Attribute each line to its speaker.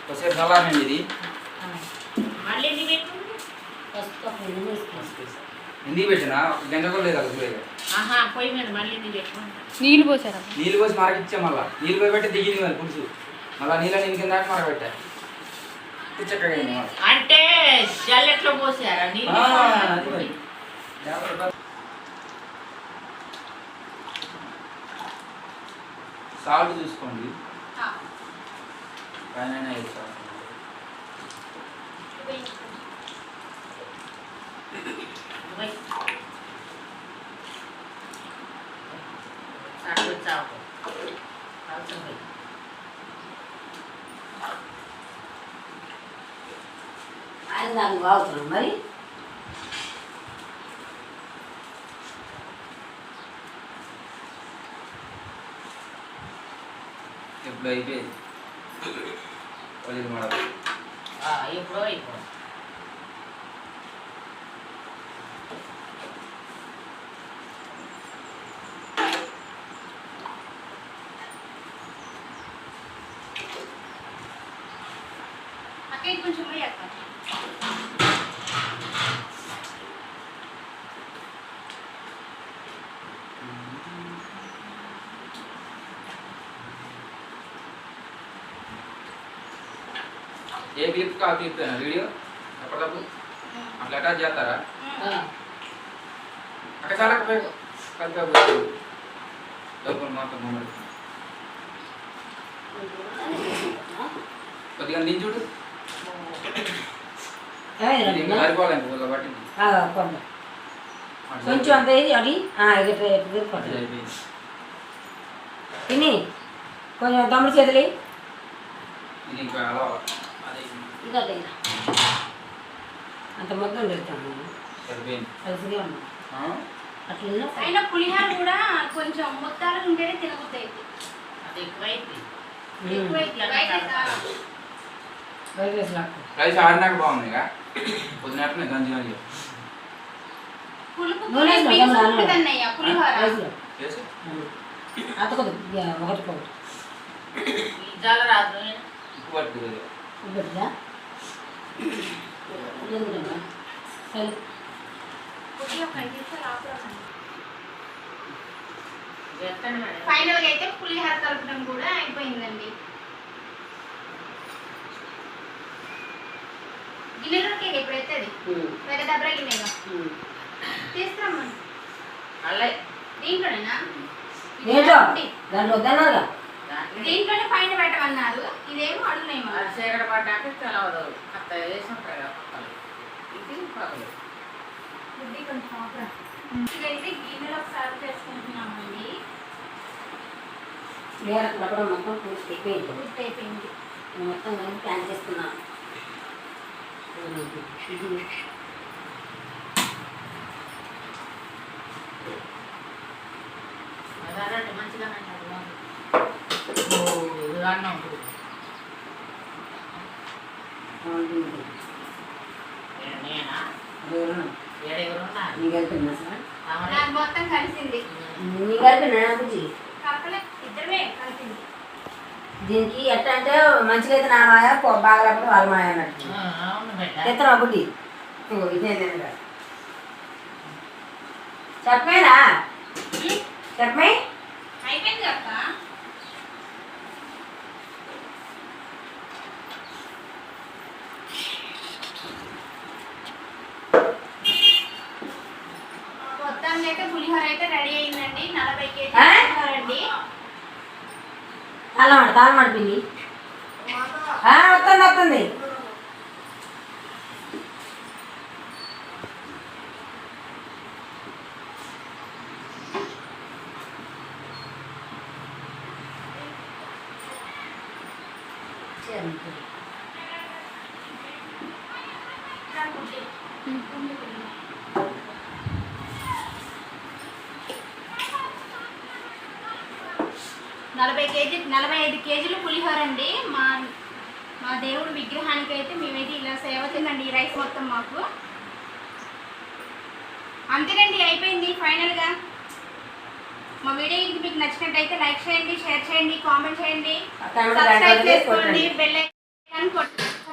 Speaker 1: ఒకసారి చల్లారండి ఇది ఎందుకు పెట్టినా గంట కూడా లేదు
Speaker 2: నీళ్ళు పోసారా?
Speaker 1: నీళ్ళు పోసి మరకిచ్చా మళ్ళీ నీళ్ళు పోయి పెట్టి దిగింది మరి పులుసు మళ్ళీ నీళ్ళ నేను కింద మరగబెట్టా చక్కగా
Speaker 3: అంటే జల్లెట్లో పోసారా?
Speaker 1: సాల్ట్ చూసుకోండి పైన
Speaker 3: అవసరం మరి
Speaker 1: ఎప్పుడు అయిపోయింది
Speaker 3: ఎప్పుడో అయిపోయింది.
Speaker 2: కొంచెం
Speaker 1: ఏ క్లిప్ కా క్లిప్నా వీడియో ఎప్పటికప్పుడు అట్లా అటాచ్ చేస్తారా? అక్కడ చాలా కలిపి మాత్రం కొద్దిగా నేను చూడు సరిపోలేదు కాబట్టి
Speaker 3: కొంచెం అంత అది తిని కొంచెం తమ్ముడు చేతులు
Speaker 1: ఇది ఇంకా అలా
Speaker 3: ఇంకా అంత మొత్తం పెడతాను
Speaker 1: సరిపోయింది
Speaker 3: కలిసిగా ఉన్నాం అట్లా
Speaker 2: అయినా పులిహార కూడా కొంచెం మొత్తాలు ఉంటేనే తినబుద్ది
Speaker 3: అది ఎక్కువైతే
Speaker 1: రైస్ ఆడినాక బాగుంది ఇక పొద్దునట్లనే గంజి గంజి
Speaker 3: ఒకటి
Speaker 1: ఉప్పు పట్టుకుంది
Speaker 2: ఫైనల్ గా అయితే పులిహార కలపడం కూడా అయిపోయిందండి. గిన్నెలోకి ఎప్పుడైతే అది పెద్ద దబ్బర గిన్నెగా తీస్తామా దీంట్లోనేనా? దీంట్లోనే పైన పెట్టమన్నారు. ఇదేమో అడుగునేమో
Speaker 3: చీకటి పడ్డాక తెలవదు అత్త వేసి ఉంటాయి ఇది
Speaker 2: బుద్ధి కొంచెం ఇదైతే గిన్నెలో సర్వ్ చేసుకుంటున్నామండి.
Speaker 3: కూడా మొత్తం పూర్తి
Speaker 2: అయిపోయింది
Speaker 3: మొత్తం ప్లాన్ చేస్తున్నాను. మంచిగా
Speaker 2: మొత్తం కలిసింది.
Speaker 3: దీనికి ఎట్లా అంటే మంచిగా అయితే నా మాయ బాగలేకపోతే వాళ్ళ మాయ అన్నట్టు ఎత్తనా బుడ్డి ఇదే చెప్పమేనా చెప్పమే
Speaker 2: అయిపోయింది అక్క. మొత్తానికి అయితే పులిహోర అయితే రెడీ అయిందండి. 40 కేజీలు అండి.
Speaker 3: తాళమాట పిండి వస్తుంది
Speaker 2: 45 కేజీలు పులిహోర అండి. మా దేవుడు విగ్రహానికి అయితే మేమైతే ఇలా సేవ తినండి ఈ రైస్ మొత్తం మాకు. అంతేనండి, అయిపోయింది ఫైనల్గా. మా వీడియో మీకు నచ్చినట్టయితే లైక్ చేయండి, షేర్ చేయండి, కామెంట్ చేయండి, సబ్స్క్రైబ్ చేసుకోండి, బెల్ ఐకాన్ కొట్టండి.